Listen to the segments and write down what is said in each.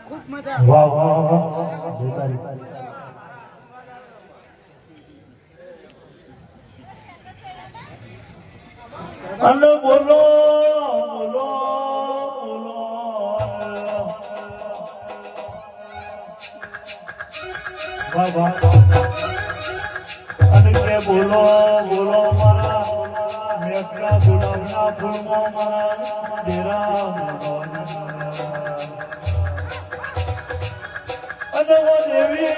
વાહ વાહ વાહ જોતારી અને બોલો બોલો બોલો વાહ વાહ અને કે બોલો બોલો મારા મેઘના ગુલાબના ફૂલમાં મારા ડેરા અને ઓ દેવી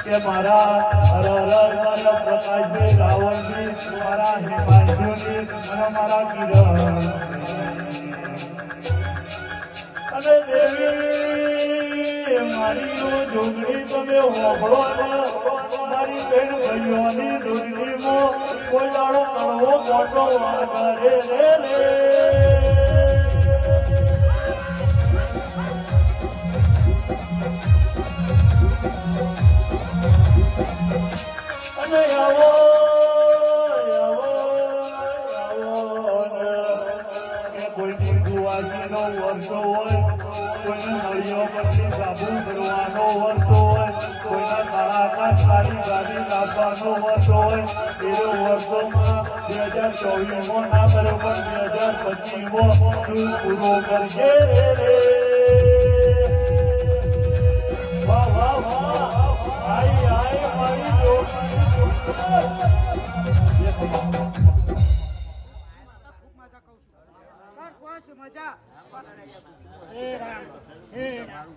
કે મારા મારા પ્રકાશજી રાવણજી મારા હિમાંશુજી અને મારા કિરણ અને દેવી મારી જોગણી તમે હોભળો મારી બેન ભાઈઓની દુર્ગીમાં કોઈ દાડો કડવો મોટો વાગરે રે અને આવો કોઈની ગુવાજીનો વર્ષો હોય કોઈને નળીઓ પરથી સાબુ કરવાનો વર્ષો હોય કોઈના કાળા આકાશ કાળી ગાડી લાવવાનો વર્ષો હોય એવો વર્ષોમાં 2024માં ના કર્યો પણ 2025માં તું પૂરો કરજે વાહ વાહ વાહ આઈ આઈ મારી જો મજા હે રામ હે રામ